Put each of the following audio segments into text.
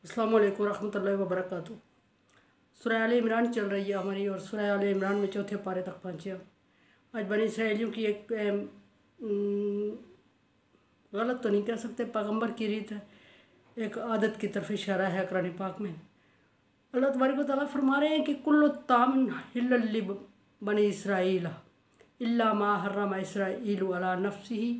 अस्सलाम वालेकुम रहमतुल्लाहि व बरकातहू। सूरह आले इमरान चल रही है हमारी और सूरह आले इमरान में चौथे पारे तक पहुँचे हम। आज बनी इसराइलियों की एक गलत तो नहीं कह सकते, पैगंबर की रीत है, एक आदत की तरफ इशारा है कुरान पाक में। अल्लाह तबारक व तआला फरमा रहे हैं कि कुल्लु तामिन हिल्लल लि बनी इसराइल इल्ला मा हर्रम इसराइलु अला नफ्सिही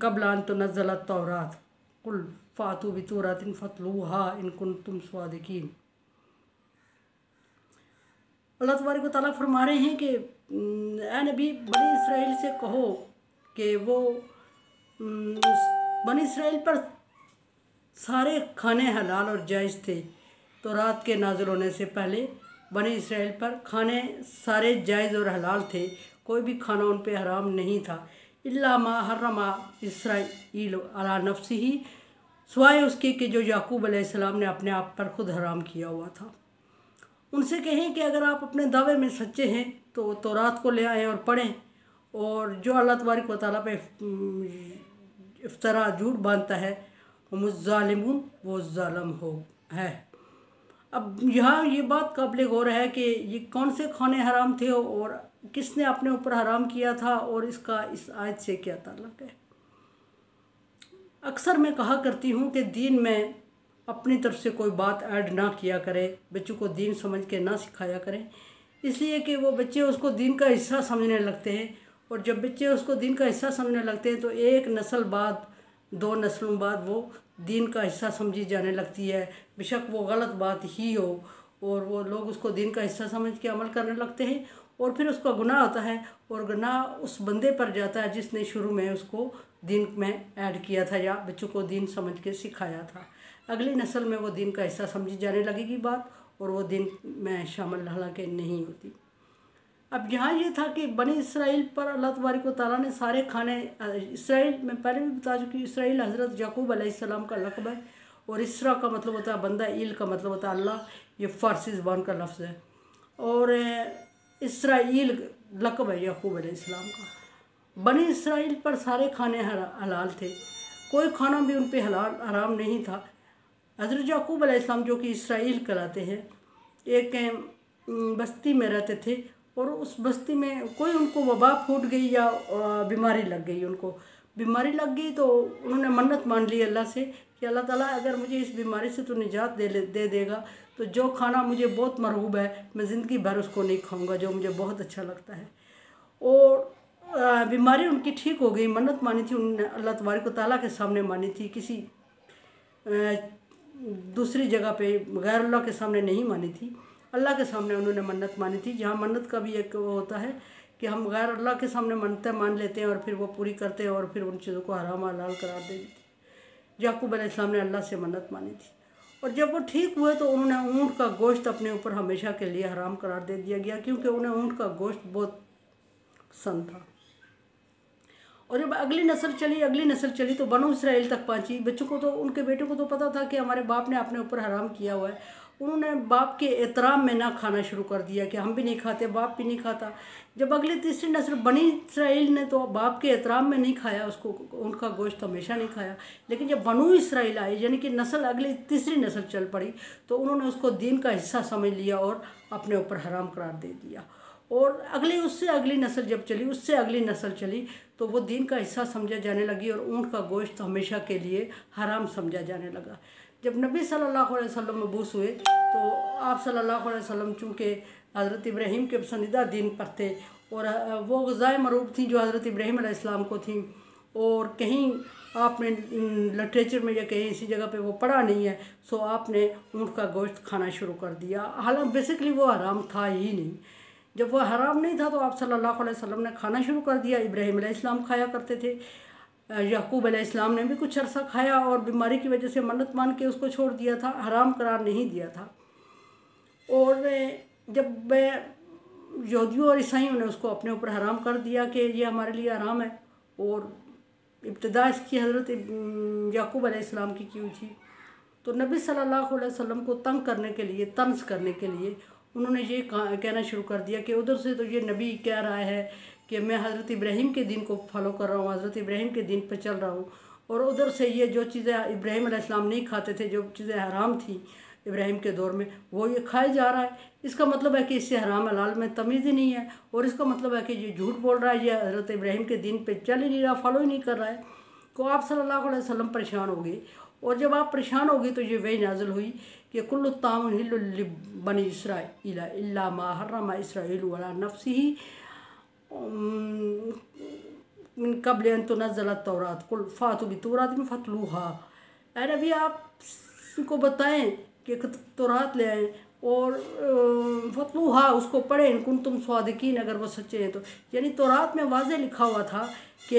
क़ब्ल अन तुनज़्ज़ल तौरात कुल फ़ातू बितौरातिन फ़तलूहा इन कुंतुम स्वादिकीन। अल्लाह तबारक व तआला फरमा रहे हैं कि ए नबी, बनी इसराइल से कहो कि वो बनी इसराइल पर सारे खाने हलाल और जायज़ थे। तो रात के नाज़िल होने से पहले बनी इसराइल पर खाने सारे जायज़ और हलाल थे, कोई भी खाना उन पे हराम नहीं था। इल्ला मा हर्रमा इसराइल अला नफ्सिही, सिवाय उसके कि जो याकूब अलैहिस्सलाम ने अपने आप पर खुद हराम किया हुआ था। उनसे कहें कि अगर आप अपने दावे में सच्चे हैं तो तौरात को ले आएँ और पढ़ें, और जो अल्लाह तबारक व तआला पे इफ्तरा झूठ बांधता है मुज़्ज़ालिमून वो ज़ालिम हो है। अब यहाँ ये बात काबिल गौर है कि ये कौन से खाने हराम थे और किसने अपने ऊपर हराम किया था और इसका इस आयत से क्या ताल्लुक़ है। अक्सर मैं कहा करती हूँ कि दीन में अपनी तरफ से कोई बात ऐड ना किया करे, बच्चों को दीन समझ के ना सिखाया करें, इसलिए कि वो बच्चे उसको दीन का हिस्सा समझने लगते हैं। और जब बच्चे उसको दीन का हिस्सा समझने लगते हैं तो एक नस्ल बाद, दो नस्लों बाद वो दीन का हिस्सा समझी जाने लगती है, बेशक वो गलत बात ही हो, और वो लोग उसको दीन का हिस्सा समझ के अमल करने लगते हैं और फिर उसका गुनाह होता है, और गुनाह उस बंदे पर जाता है जिसने शुरू में उसको दीन में ऐड किया था या बच्चों को दीन समझ के सिखाया था। अगली नस्ल में वो दीन का हिस्सा समझी जाने लगेगी बात, और वो दीन में शामिल हालांकि नहीं होती। अब यहाँ ये था कि बनी इसराइल पर अल्लाह तबारक व तआला ने सारे खाने, इसराइल मैं पहले भी बता चुकी, इसराइल हज़रत याकूब अलैहिस्सलाम का लक़ब है, और इसरा का मतलब होता है बंदा, ईल का मतलब होता है अल्लाह, ये फ़ारसी ज़बान का लफ्ज़ है, और इसराइल लक़ब है याकूब अलैहिस्सलाम का। बनी इसराइल पर सारे खाने हलाल थे, कोई खाना भी उन पर हलाल हराम नहीं था। हज़रत याकूब अलैहिस्सलाम जो कि इसराइल कहलाते हैं, एक बस्ती में रहते थे, और उस बस्ती में कोई उनको वबा फूट गई या बीमारी लग गई, उनको बीमारी लग गई तो उन्होंने मन्नत मान ली अल्लाह से कि अल्लाह ताला अगर मुझे इस बीमारी से तो निजात दे देगा तो जो खाना मुझे बहुत मरहूब है मैं ज़िंदगी भर उसको नहीं खाऊंगा, जो मुझे बहुत अच्छा लगता है। और बीमारी उनकी ठीक हो गई, मन्नत मानी थी उन्होंने अल्लाह तबारक व तआला के सामने मानी थी, किसी दूसरी जगह पे गैर अल्लाह के सामने नहीं मानी थी, अल्लाह के सामने उन्होंने मन्नत मानी थी। जहाँ मन्नत का भी एक वो होता है कि हम गैर अल्लाह के सामने मन्नतें मान लेते हैं और फिर वो पूरी करते हैं और फिर उन चीज़ों को हराम हलाल करार दे देते हैं। याकूब अलैहिस्सलाम ने अल्लाह से मन्नत मानी थी, और जब वो ठीक हुए तो उन्होंने ऊँट का गोश्त अपने ऊपर हमेशा के लिए हराम करार दे दिया गया, क्योंकि उन्हें ऊँट का गोश्त बहुत पसंद था। और जब अगली नस्ल चली तो बनो इसराइल तक पहुंची। बच्चों को तो, उनके बेटों को तो पता था कि हमारे बाप ने अपने ऊपर हराम किया हुआ है, उन्होंने बाप के एहतराम में ना खाना शुरू कर दिया कि हम भी नहीं खाते, बाप भी नहीं खाता। जब अगली तीसरी नस्ल बनी इसराइल ने तो बाप के एहतराम में नहीं खाया उसको, उनका गोश्त हमेशा नहीं खाया। लेकिन जब बनु इसराइल आए, यानी कि नस्ल अगली तीसरी नस्ल चल पड़ी, तो उन्होंने उसको दीन का हिस्सा समझ लिया और अपने ऊपर हराम करार दे दिया। और उससे अगली नस्ल जब चली, उससे अगली नस्ल चली तो वो दीन का हिस्सा समझा जाने लगी और ऊँट का गोश्त हमेशा के लिए हराम समझा जाने लगा। जब नबी सल्लल्लाहु अलैहि वसल्लम मबूस हुए तो आप सल्लल्लाहु अलैहि वसल्लम चूँकि हज़रत इब्राहीम के पसंदीदा दीन पर थे, और वो ग़िज़ाए मरूब थी जो हज़रत इब्राहीम अलैहिस्सलाम को थी, और कहीं आपने लिटरेचर में या कहीं इसी जगह पे वो पढ़ा नहीं है, सो आपने ऊँट का गोश्त खाना शुरू कर दिया। हालांकि बेसिकली वो हराम था ही नहीं। जब वो हराम नहीं था तो आप सल्लल्लाहु अलैहि वसल्लम ने खाना शुरू कर दिया। इब्राहीम अलैहिस्सलाम खाया करते थे, याकूब अलैहिस्सलाम ने भी कुछ अरसा खाया और बीमारी की वजह से मन्नत मान के उसको छोड़ दिया था, हराम करार नहीं दिया था। और जब यहूदियों और ईसाइयों ने उसको अपने ऊपर हराम कर दिया कि ये हमारे लिए हराम है, और इब्तिदा इसकी हज़रत याकूब अलैहिस्सलाम की हुई थी, तो नबी सल्लल्लाहु अलैहि वसल्लम को तंग करने के लिए, तंज करने के लिए उन्होंने ये कहना शुरू कर दिया कि उधर से तो ये नबी कह रहा है कि मैं हज़रत इब्राहीम के दीन को फॉलो कर रहा हूँ, हज़रत इब्राहीम के दीन पर चल रहा हूँ, और उधर से ये जो चीज़ें इब्राहीम अलैहिस्सलाम नहीं खाते थे, जो चीज़ें हराम थी इब्राहीम के दौर में, वो ये खाए जा रहा है। इसका मतलब है कि इससे हराम हलाल में तमीज़ ही नहीं है, और इसका मतलब है कि ये झूठ बोल रहा है, ये हज़रत इब्राहीम के दीन पे चल ही नहीं रहा, फॉलो ही नहीं कर रहा है। तो आप सल्लल्लाहु अलैहि वसल्लम परेशान हो गए, और जब आप परेशान हो गए तो ये वही नाज़िल हुई कि कुल्लु ताम हिल्लुल बनी इसराइल इल्ला मा हर्रमा इसराइल अला नफ्सिही कब्ल अन तुनज़्ज़ल तौरात कुल फातु बितौरात में फतलूहा। ऐ नबी आप को बताएं कि तौरात ले आएँ और फतलूहा उसको पढ़ें, इनकुन तुम स्वादिकीन, अगर वो सच्चे हैं तो। यानी तौरात में वाज़े लिखा हुआ था कि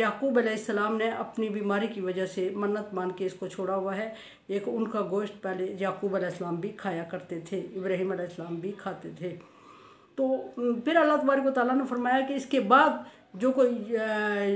याकूब अलैहिस्सलाम ने अपनी बीमारी की वजह से मन्नत मान के इसको छोड़ा हुआ है। एक उनका गोश्त पहले याकूब अलैहिस्सलाम भी खाया करते थे, इब्राहीम अलैहिस्सलाम भी खाते थे। तो फिर अल्लाह तबारक व तआला ने फरमाया कि इसके बाद जो कोई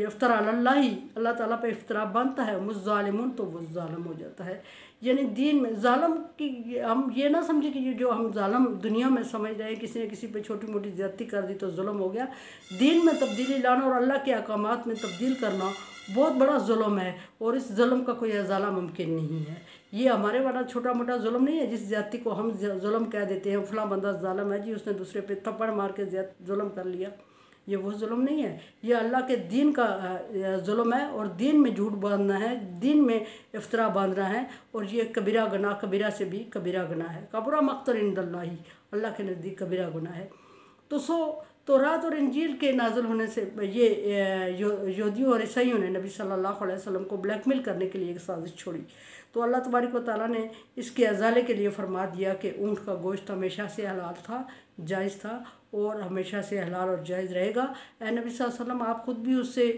इफ्तरा अल्लाह अल्लाह ताला पे इफ्तरा बनता है मुज़्ज़ालिमुन, तो वो ज़ालिम हो जाता है। यानी दीन में ज़ालिम की हम ये ना समझे कि जो हम ज़ालिम दुनिया में समझ रहे हैं, किसी ने किसी पे छोटी मोटी ज़्यादती कर दी तो जुल्म हो गया। दीन में तब्दीली लाना और अल्लाह के अहकामात में तब्दील करना बहुत बड़ा जुल्म है, और इस जुल्म का कोई अज़ाला मुमकिन नहीं है। ये हमारे वाला छोटा मोटा जुल्म नहीं है जिस ज़्यादती को हम जुल्म कह देते हैं, फलां बंदा ज़ालिम है जी, उसने दूसरे पे थप्पड़ मार के जुल्म कर लिया। ये वो जुल्म नहीं है, ये अल्लाह के दीन का जुल्म है, और दीन में झूठ बांधना है, दीन में इफ्तरा बांधना है, और ये कबीरा गुनाह, कबीरा से भी कबीरा गुनाह है। कबरा मक़्तन इंदल्लाही, अल्लाह के नज़दीक कबीरा गुनाह है। तो तौरात और इंजील के नाज़िल होने से ये यहूदियों और ईसाइयों ने नबी सल्लल्लाहु अलैहि वसल्लम को ब्लैकमेल करने के लिए एक साजिश छोड़ी। तो अल्लाह तबारक व तआला ने इसके अज़ाले के लिए फरमा दिया कि ऊँट का गोश्त हमेशा से हलाल था, जायज़ था, और हमेशा से हलाल और जायज़ रहेगा। ए नबी सल्लल्लाहु अलैहि वसल्लम आप ख़ुद भी उससे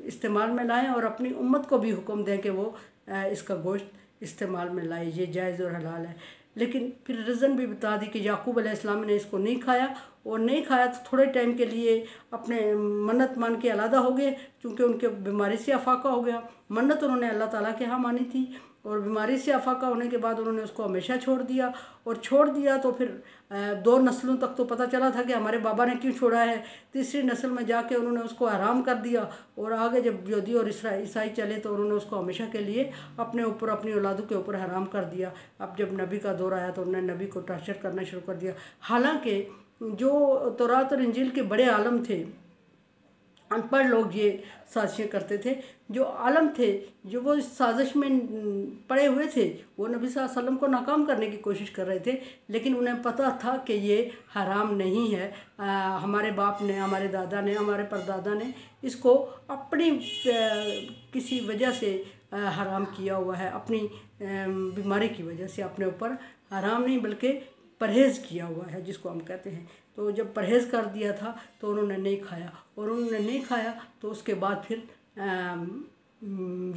इस्तेमाल में लाएँ, और अपनी उम्मत को भी हुक्म दें कि वो इसका गोश्त इस्तेमाल में लाए, ये जायज़ और हलाल है। लेकिन फिर रीज़न भी बता दी कि याकूब अलैहिस्सलाम ने इसको नहीं खाया, और नहीं खाया तो थोड़े टाइम के लिए अपने मन्नत मान के अलहदा हो गए, क्योंकि उनके बीमारी से अफाका हो गया। मन्नत उन्होंने अल्लाह ताला के यहाँ मानी थी, और बीमारी से अफाका होने के बाद उन्होंने उसको हमेशा छोड़ दिया। और छोड़ दिया तो फिर 2 नस्लों तक तो पता चला था कि हमारे बाबा ने क्यों छोड़ा है, तीसरी नस्ल में जाके उन्होंने उसको हराम कर दिया, और आगे जब यहूदी और ईसाई चले तो उन्होंने उसको हमेशा के लिए अपने ऊपर, अपनी औलादों के ऊपर हराम कर दिया। अब जब नबी का दौर आया तो उन्होंने नबी को टॉर्चर करना शुरू कर दिया। हालांकि जो तौरात और इंजील के बड़े आलम थे, अनपढ़ लोग ये साजिशें करते थे, जो आलम थे, जो वो इस साजिश में पड़े हुए थे, वो नबी सल्लल्लाहु अलैहि वसल्लम को नाकाम करने की कोशिश कर रहे थे, लेकिन उन्हें पता था कि ये हराम नहीं है। हमारे बाप ने, हमारे दादा ने, हमारे परदादा ने इसको अपनी किसी वजह से हराम किया हुआ है, अपनी बीमारी की वजह से अपने ऊपर हराम नहीं बल्कि परहेज़ किया हुआ है, जिसको हम कहते हैं। तो जब परहेज़ कर दिया था तो उन्होंने नहीं खाया, और उन्होंने नहीं खाया तो उसके बाद फिर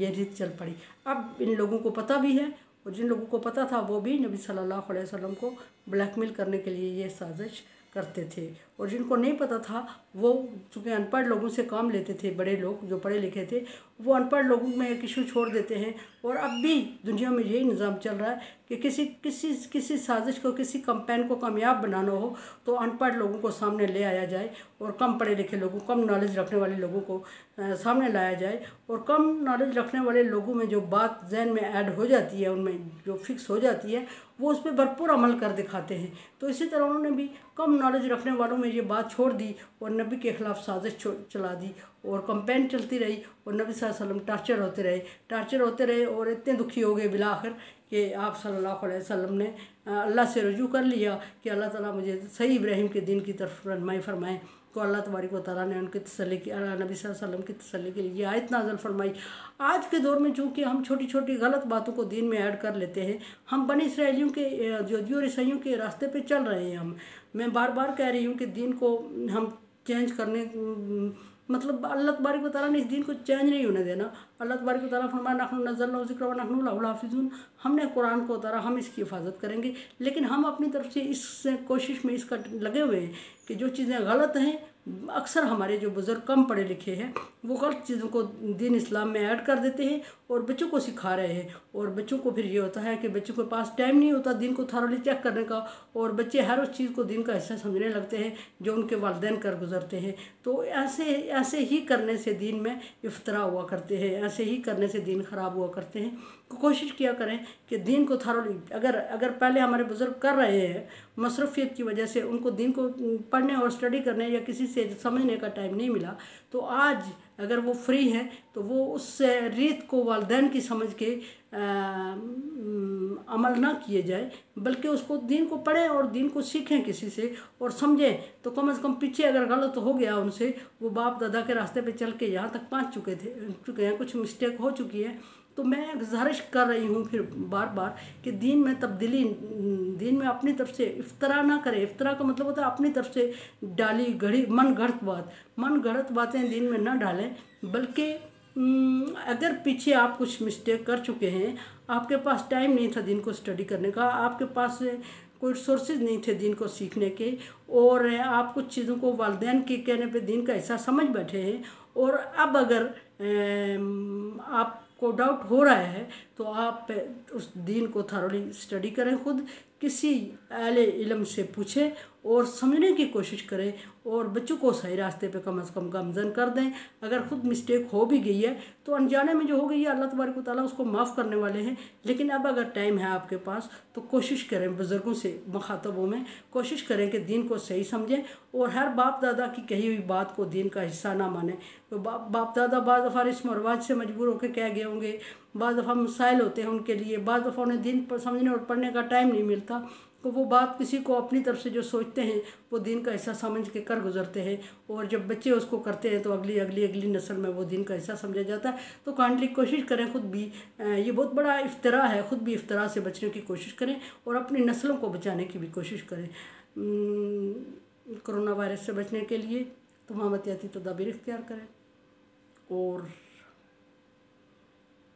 ये रीत चल पड़ी। अब इन लोगों को पता भी है, और जिन लोगों को पता था वो भी नबी सल्लल्लाहु अलैहि वसल्लम को ब्लैकमेल करने के लिए ये साजिश करते थे। और जिनको नहीं पता था वो चूँकि अनपढ़ लोगों से काम लेते थे, बड़े लोग जो पढ़े लिखे थे वो अनपढ़ लोगों में एक इशू छोड़ देते हैं। और अब भी दुनिया में यही निज़ाम चल रहा है कि किसी साजिश को, किसी कैंपेन को कामयाब बनाना हो तो अनपढ़ लोगों को सामने ले आया जाए, और कम पढ़े लिखे लोगों, कम नॉलेज रखने वाले लोगों को सामने लाया जाए। और कम नॉलेज रखने वाले लोगों में जो बात जहन में ऐड हो जाती है, उनमें जो फिक्स हो जाती है, वो उस पर भरपूर अमल कर दिखाते हैं। तो इसी तरह उन्होंने भी कम नॉलेज रखने वालों में ये बात छोड़ दी, और नबी के ख़िलाफ़ साजिश चला दी, और कैंपेन चलती रही, और नबी सल्लल्लाहु अलैहि वसल्लम टार्चर होते रहे, और इतने दुखी हो गए बिला आखिर कि आप सल्लल्लाहु अलैहि वसल्लम ने अल्लाह से रुजू कर लिया कि अल्लाह ताला मुझे सही इब्राहीम के दिन की तरफ रहनुमाई फरमाएँ। तो अल्लाह तबारक व तआला ने उनकी तसल्ली की, नबी सल्लल्लाहु अलैहि वसल्लम की तसल्ली के लिए आयत नाज़िल फरमाई। आज के दौर में चूँकि हम छोटी छोटी गलत बातों को दीन में ऐड कर लेते हैं, हम बनी इसराइलियों के, यहूदियों और ईसाइयों के रास्ते पे चल रहे हैं। मैं बार बार कह रही हूँ कि दीन को हम चेंज करने, मतलब अल्लाह तबारक व तआला ने इस दीन को चेंज नहीं होने देना। अल्लाह तबारक व तआला फरमाया नहनु नज़्ज़लना ज़िक्र व नहनु लहु हाफ़िज़ून, हमने कुरान को उतारा, हम इसकी हिफाजत करेंगे। लेकिन हम अपनी तरफ से इस कोशिश में इसका लगे हुए हैं कि जो चीज़ें गलत हैं अक्सर हमारे जो बुज़ुर्ग कम पढ़े लिखे हैं वो गलत चीज़ों को दीन इस्लाम में ऐड कर देते हैं और बच्चों को सिखा रहे हैं। और बच्चों को फिर ये होता है कि बच्चों के पास टाइम नहीं होता दीन को थॉरली चेक करने का, और बच्चे हर उस चीज़ को दीन का हिस्सा समझने लगते हैं जो उनके वालिदैन कर गुजरते हैं। तो ऐसे ही करने से दीन में इफ्तरा हुआ करते हैं, ऐसे ही करने से दीन ख़राब हुआ करते हैं। तो कोशिश किया करें कि दीन को थॉरली, अगर पहले हमारे बुज़ुर्ग कर रहे हैं, मसरूफियत की वजह से उनको दीन को पढ़ने और स्टडी करने या किसी से समझने का टाइम नहीं मिला, तो आज अगर वो फ्री है तो वो उस रीत को वालिदैन की समझ के अमल ना किए जाए, बल्कि उसको दीन को पढ़ें और दीन को सीखें किसी से और समझें। तो कम से कम पीछे अगर गलत हो गया उनसे, वो बाप दादा के रास्ते पे चल के यहाँ तक पहुँच चुके हैं, कुछ मिस्टेक हो चुकी है, तो मैं गुजारिश कर रही हूँ फिर बार बार कि दीन में तब्दीली, दीन में अपनी तरफ से इफ्तरा ना करें। इफ्तरा का मतलब होता है अपनी तरफ से डाली गढ़ी मन गढ़त बातें दीन में ना डालें, बल्कि अगर पीछे आप कुछ मिस्टेक कर चुके हैं, आपके पास टाइम नहीं था दीन को स्टडी करने का, आपके पास कोई सोर्सेज नहीं थे दीन को सीखने के, और आप कुछ चीज़ों को वालिदैन के कहने पे दीन का हिस्सा समझ बैठे हैं, और अब अगर आपको डाउट हो रहा है तो आप उस दीन को थॉरली स्टडी करें, खुद किसी अहले इल्म से पूछें और समझने की कोशिश करें, और बच्चों को सही रास्ते पे कम से कम गामज़न कर दें। अगर खुद मिस्टेक हो भी गई है तो अनजाने में जो हो गई है अल्लाह तबारक व तआला उसको माफ़ करने वाले हैं। लेकिन अब अगर टाइम है आपके पास तो कोशिश करें, बुज़ुर्गों से मुखातबों में कोशिश करें कि दीन को सही समझें, और हर बाप दादा की कही हुई बात को दीन का हिस्सा ना माने। तो बाप दादा बाज़ दफ़ा रस्म और रिवाज से मजबूर होकर कह गए होंगे, बाज़ दफ़ा मसाइल होते हैं उनके लिए, बाज़ दफ़ा उन्हें दीन पर समझने और पढ़ने का टाइम नहीं मिलता, तो वो बात किसी को अपनी तरफ से जो सोचते हैं वो दीन का हिस्सा समझ के कर गुजरते हैं, और जब बच्चे उसको करते हैं तो अगली नस्ल में वो दीन का हिस्सा समझा जाता है। तो काइंडली कोशिश करें, खुद भी ये बहुत बड़ा इफ्तरा है, खुद भी इफ्तरा से बचने की कोशिश करें और अपनी नस्लों को बचाने की भी कोशिश करें। कोरोना वायरस से बचने के लिए तमाम एहतियाती तदाबीर इख्तियार करें, और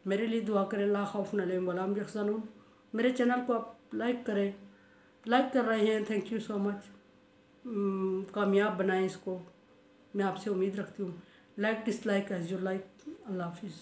मेरे लिए दुआ करें, ला खौफुन अलैहिम वला हुम यहज़नून। मेरे चैनल को आप लाइक करें, लाइक कर रहे हैं, थैंक यू सो मच। कामयाब बनाएं इसको, मैं आपसे उम्मीद रखती हूँ। Like dislike as you like. अल्लाह हाफिज़।